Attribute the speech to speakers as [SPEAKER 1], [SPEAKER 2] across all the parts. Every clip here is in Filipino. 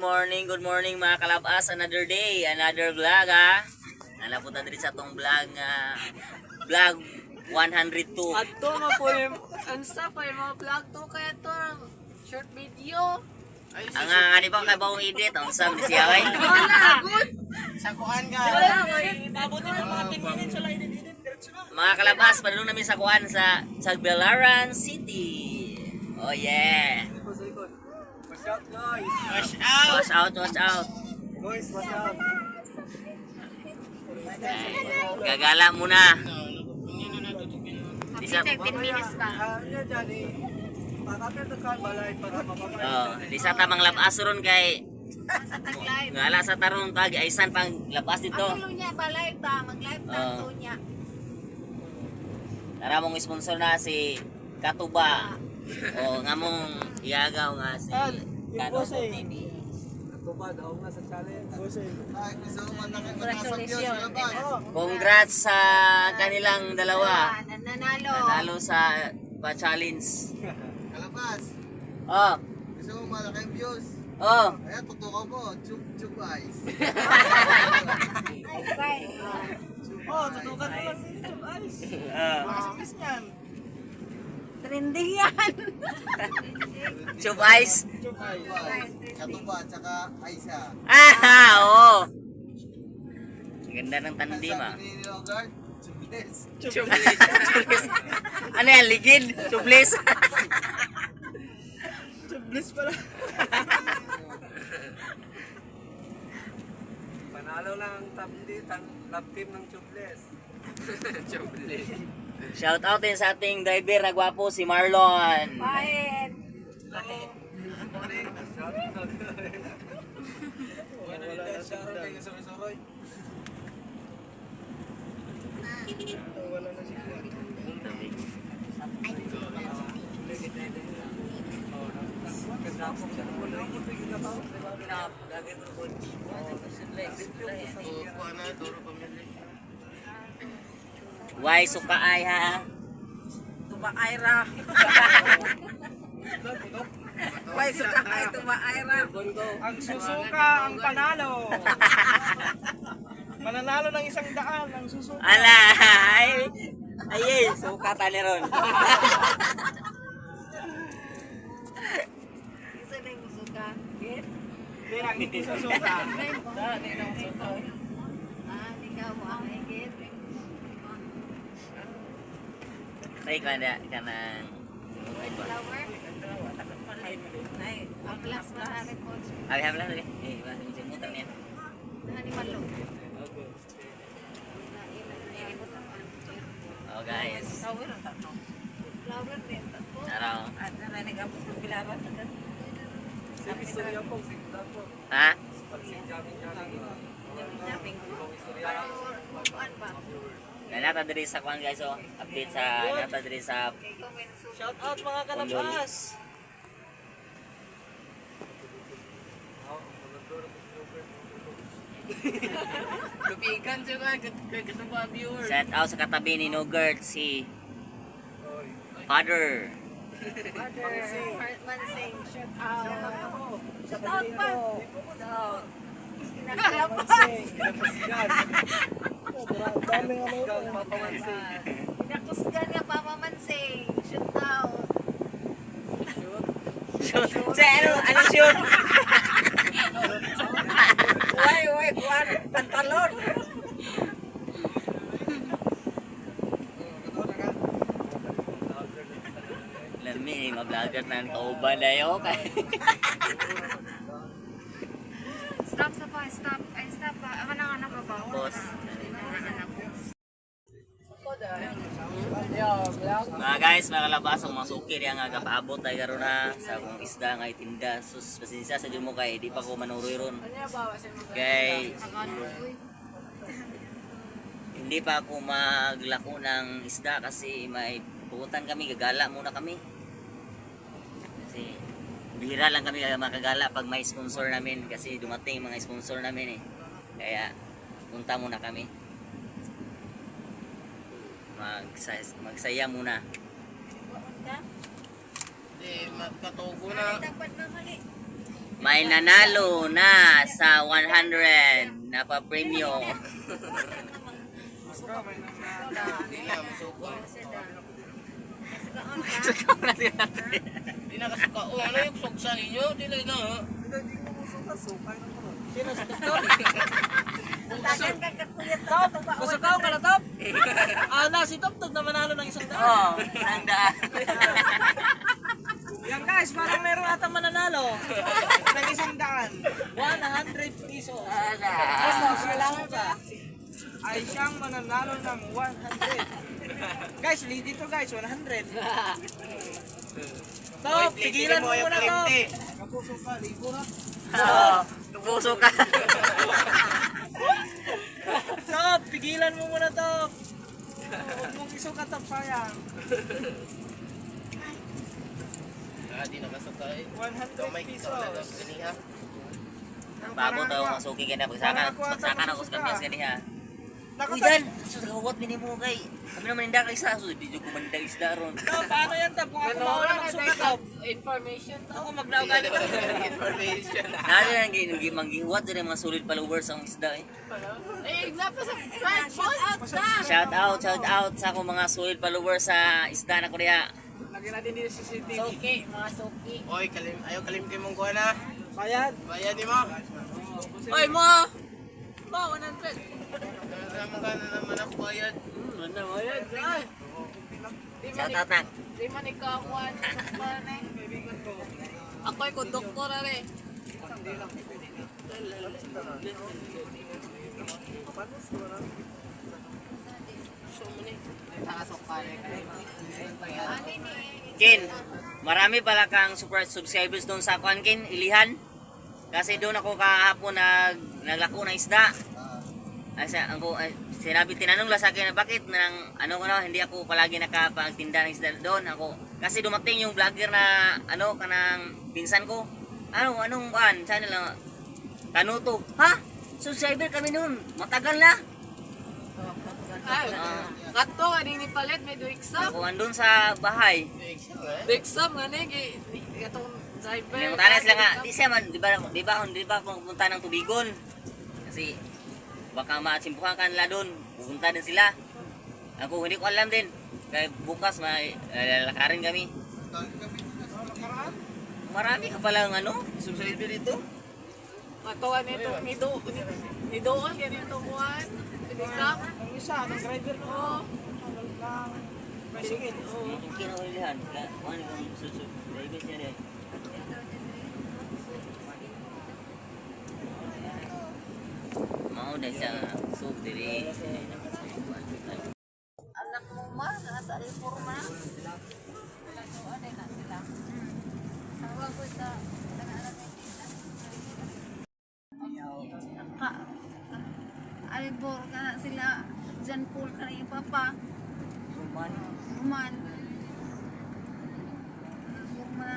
[SPEAKER 1] good morning mga kalabas. Another day, another vlog ha. Nalapunta din sa tong vlog vlog 102.
[SPEAKER 2] Ato mo po yung ansa pa yung mga vlog to kaya to short video.
[SPEAKER 1] Ang ani pa kay bawong edit, ang sam ni siya ay.
[SPEAKER 2] Wala, good.
[SPEAKER 3] Sakuan ka.
[SPEAKER 2] Wala, may mabuti ng mga 10 minutes wala edit.
[SPEAKER 1] Mga kalabas, padulong namin sa kuan sa Tagbilaran City. Oh yeah.
[SPEAKER 3] Watch out guys.
[SPEAKER 1] Watch out.
[SPEAKER 3] Guys, watch out.
[SPEAKER 1] Gagala muna. Isa
[SPEAKER 2] 15 minutes pa.
[SPEAKER 3] Yan dyan eh. Pakapit na kan balay para mapapay.
[SPEAKER 1] Oh, di sa tamang labas ron kay
[SPEAKER 2] Sa tag-live.
[SPEAKER 1] ngala sa tarong tag aysan pang labas dito.
[SPEAKER 2] Ang tulo niya ba live ba? Mag-live na
[SPEAKER 1] Oo.
[SPEAKER 2] to niya.
[SPEAKER 1] Tara mong sponsor na si Katuba. O nga mong iyagaw nga si Kano TV.
[SPEAKER 3] Tubad daw na sa challenge. Ay, gusto mo man nakita
[SPEAKER 2] Congratulations.
[SPEAKER 1] Congrats sa kanilang dalawa.
[SPEAKER 2] Nanalo.
[SPEAKER 1] Nanalo sa pa-challenge.
[SPEAKER 3] Kalabas.
[SPEAKER 1] Oh,
[SPEAKER 3] Gusto mo malaking views.
[SPEAKER 1] oh.
[SPEAKER 3] Ayan, tutukan mo. Chuk eyes. Oh, tutukan mo lang si Chuk eyes. Makasamis yan.
[SPEAKER 2] Trending yan.
[SPEAKER 1] Chub Ice.
[SPEAKER 3] Chuk eyes. Katuba, tsaka Aisa.
[SPEAKER 1] Oo. Ganda ng tandim ah.
[SPEAKER 3] Sabi ni Logart, Chublis.
[SPEAKER 1] Chublis. Ano yan, ligid? Chublis.
[SPEAKER 3] Chublis pala. Panalo lang ang top team ng Chublis. Chublis.
[SPEAKER 1] Shout out din sa ating driver na gwapo si Marlon.
[SPEAKER 2] Bakit?
[SPEAKER 1] Why suka ay ha?
[SPEAKER 2] Tuba Aira. Why suka ay Tuba Aira?
[SPEAKER 3] Ang susuka ang panalo. Mananalo ng 100 ang susuka.
[SPEAKER 1] Ala, ay, suka tali ron.
[SPEAKER 2] Isa na yung suka.
[SPEAKER 3] Hindi ang hindi susuka.
[SPEAKER 2] Di ka mo ang higit.
[SPEAKER 1] Ay, kanang
[SPEAKER 2] Flower. Ay, ang glass na namin po.
[SPEAKER 1] Abi habla dali. Simutan niya.
[SPEAKER 2] Animal lo.
[SPEAKER 1] Oh guys.
[SPEAKER 2] Flower din.
[SPEAKER 1] Araw.
[SPEAKER 2] At narinig ako sa Bilaran.
[SPEAKER 3] Istorya po, sigla po.
[SPEAKER 1] Ha?
[SPEAKER 2] Kuan ba?
[SPEAKER 1] Nata diri sa kwan guys oh. Update sa nata diri sa
[SPEAKER 2] Shout out mga
[SPEAKER 1] kalabas.
[SPEAKER 2] Lupikan juga ketemu viewer.
[SPEAKER 1] Shout out sa katabi ni Nogurt si Father.
[SPEAKER 2] Hartman sing shout out. Shout out pa. Shout out. Nakusgan nga Papa Mansing. Shout out.
[SPEAKER 1] Ano shoot?
[SPEAKER 2] Uy, kuan pantalon.
[SPEAKER 1] Lami, ma-vlogger na kauban na yun.
[SPEAKER 2] Stop sa pa, stop. Ay, stop pa. Ang anak ba?
[SPEAKER 1] Boss.
[SPEAKER 2] Anak.
[SPEAKER 1] Mga guys, mga kalabas, ang mga suki diyan nga kapaabot tayo karon na sa akong isda nga itinda. Sus, pasensya sa mo kay di pa ko manuroy ron. Kay hindi pa ako maglako ng isda kasi may pupuntan kami, gagala muna kami. Kasi bihira lang kami makagala pag may sponsor namin kasi dumating mga sponsor namin eh. Kaya punta muna kami. Magsaya muna.
[SPEAKER 3] Hindi, magkatugo na.
[SPEAKER 2] Dapat na mali.
[SPEAKER 1] may nanalo na sa 100 na pa-premyo.
[SPEAKER 4] Di na kasuka. O ano yung suksa ninyo? Di na na.
[SPEAKER 3] Hindi ko musuka, sukay na ko.
[SPEAKER 4] Sino sa TikTok?
[SPEAKER 2] Top! Masukaw ka na, Top? Na, si Top na manalo ng isang daan.
[SPEAKER 1] Oh, nandaan.
[SPEAKER 2] Yan guys, parang meron ata mananalo ng isang daan. 100 pesos. Pesos, kailangan ka. Ay siyang mananalo ng 100. Guys, lead dito guys, 100. Top, pigilan mo muna to. Kapuso ka, libo na.
[SPEAKER 1] Oh, puso ka.
[SPEAKER 2] Top, pigilan mo muna, Top. Huwag mong isuka, Top, sayang.
[SPEAKER 4] Di na kasuka eh.
[SPEAKER 2] 100 pesos.
[SPEAKER 4] Ganiha.
[SPEAKER 1] Bago tayo masuki ka na. Pagsakan ako sa kamyas ka niya.
[SPEAKER 2] Naku,
[SPEAKER 1] Uy,
[SPEAKER 2] Top.
[SPEAKER 1] Dan! So, nagawat minimo kay. Kami naman hindi ka isa. So, di ko mandag isda ron.
[SPEAKER 2] Top, paano yan, Top? Kung ako mauna magsuka, Top.
[SPEAKER 5] Information to.
[SPEAKER 2] Ako maglawgan ka.
[SPEAKER 4] Information.
[SPEAKER 1] Nari na manggihuwat dyan yung mga solid followers ang isda eh.
[SPEAKER 5] Eh, example sa right, post na.
[SPEAKER 1] Shout out sa akong mga solid followers sa isda na Korea.
[SPEAKER 2] Lagyan natin dito sa CCTV.
[SPEAKER 5] Suki, mga suki.
[SPEAKER 4] Oy, ayaw kalimti mong kuha na.
[SPEAKER 2] Bayad.
[SPEAKER 4] Bayan ni mo.
[SPEAKER 5] Oy, mo! Mo, 100.
[SPEAKER 4] Naman ka na naman ako bayad.
[SPEAKER 5] Ano mo yan? Ay!
[SPEAKER 1] Shout out na.
[SPEAKER 5] Di man ikakuan. Ako'y konduktor na rin.
[SPEAKER 1] Kin, marami pala kang super subscribers doon sa kuan Kin, Ilihan. Kasi doon ako kahapon naglako ng isda. Sinabi, tinanong lang sa akin na bakit nang hindi ako palagi nakapagtinda ng isda doon ako. Kasi dumating yung vlogger na kanang pinsan ko. Anong kuan? Sana lang Kanuto. Ha? Subscriber kami noon. Matagal na.
[SPEAKER 5] Ay, kato ka din ni palit, may do exam.
[SPEAKER 1] Ako andun sa bahay.
[SPEAKER 5] Do exam nga ni, katong driver.
[SPEAKER 1] May mutanas lang nga. Di siya man, di ba pupunta ng Tubigon? Kasi baka maatsimpuhan ka nila doon. Pupunta din sila. Ako hindi ko alam din. Kaya bukas may lalakarin kami. Marami ka palang subscriber dito.
[SPEAKER 5] Matuwa nito, ni Doon, ganito buwan. Exam.
[SPEAKER 2] Ang isa, ang driver no.
[SPEAKER 5] Oo.
[SPEAKER 2] Lang. Bicycle.
[SPEAKER 1] Yung kinaulihan. Kung ano yung subscriber niya din. Mau dah siya soup diri.
[SPEAKER 5] Anak mo ma, nasa reforma. Ano na sila? Tawag ko sa anak
[SPEAKER 6] Albor ka na sila John Paul ka na yung papa Roman Albor mo na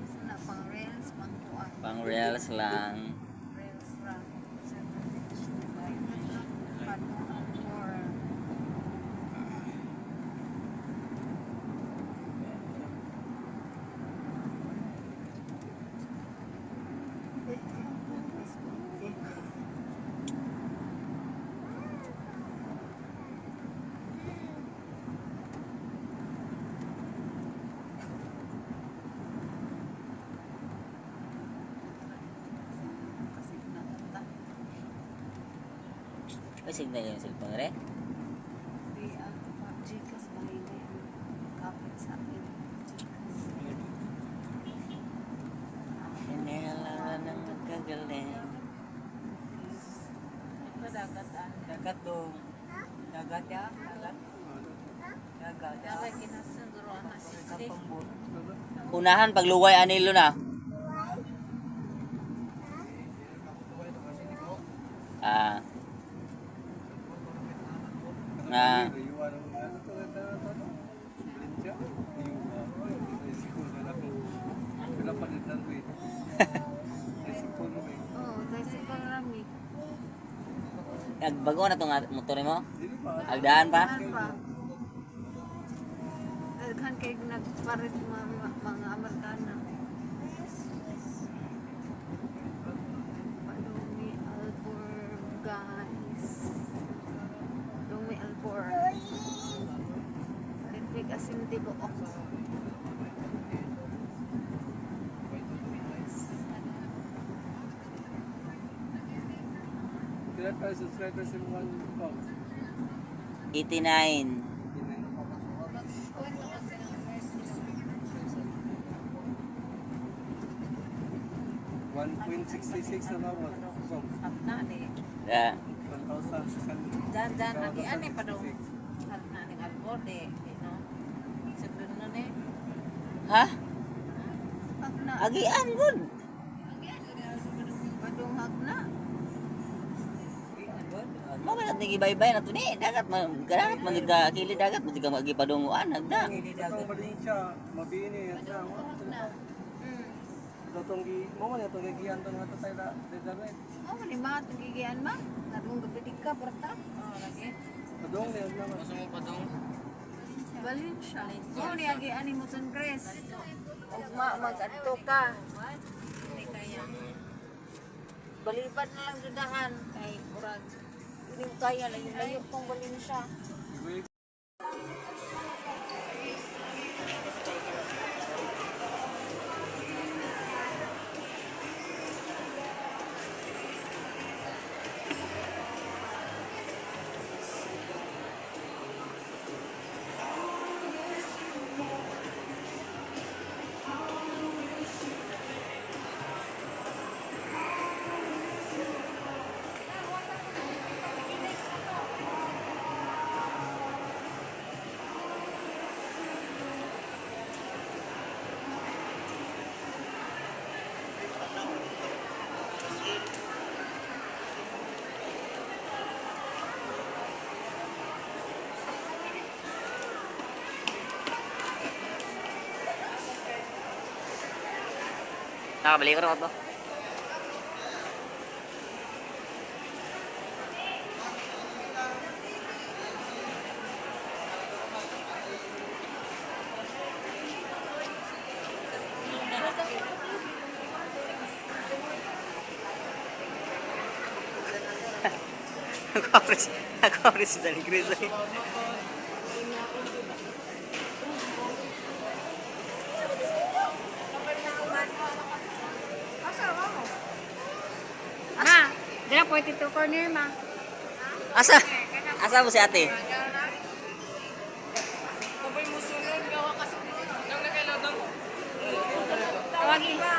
[SPEAKER 6] sana pang reels pang kuwan
[SPEAKER 1] Pang reels lang.
[SPEAKER 6] reels lang or
[SPEAKER 1] May signal yung cellphone re.
[SPEAKER 6] di Gcash bahay na yan kapit sa akin Gcash
[SPEAKER 1] Inihalalan ng magkagaling.
[SPEAKER 5] dagat ah.
[SPEAKER 1] Dagat to. Dagat ya? Dagat? Dagat ya?
[SPEAKER 5] Dapat kinasunduro na si
[SPEAKER 1] Unahan pagluway anilo na. Na
[SPEAKER 6] oh tricycle rami
[SPEAKER 1] Agbago na tong motor mo? Agdaan pa?
[SPEAKER 6] Daghan kay nagparit mga Amerikana. Palumi Albor, guys. Palumi Albor. Litwig asin tibuok.
[SPEAKER 3] Kailan tayo subscribers in one box?
[SPEAKER 1] 89.
[SPEAKER 3] 1.66 na bawat box.
[SPEAKER 5] Na ni.
[SPEAKER 1] Yeah.
[SPEAKER 3] 1,600.
[SPEAKER 5] Jan lagi ani pa dong. Na ning albor de, no. Sudun na ni.
[SPEAKER 1] Ha?
[SPEAKER 6] Hagna.
[SPEAKER 1] Agian good.
[SPEAKER 6] Padung hagna.
[SPEAKER 1] Mo man nat nagibay-bay na to ni. Dagat man dagat man kilid dagat man diga magipadunguan hagda.
[SPEAKER 3] Itong Valencia, mabini at na. Itong mo man itong gigihan to nga to tayo na dedamet.
[SPEAKER 6] Oh, ni ma tugigian ma. Nadung gabidik ka berta.
[SPEAKER 5] Oh, lagi.
[SPEAKER 3] Padong niya naman.
[SPEAKER 4] Gusto mo pa dong?
[SPEAKER 6] Valencia. Oh, ni agi ani mo son Chris. Ugma mag-adto ka.
[SPEAKER 5] Hindi kaya.
[SPEAKER 6] Balibad na lang dudahan kay murag hindi mo kaya layo tong Valencia.
[SPEAKER 1] Nakabalik ko na to. Ako apres si Dali Chris.
[SPEAKER 6] Ma, dira po ito corner ma.
[SPEAKER 1] Asa? Asa mo si ate?
[SPEAKER 6] Tawagi ba?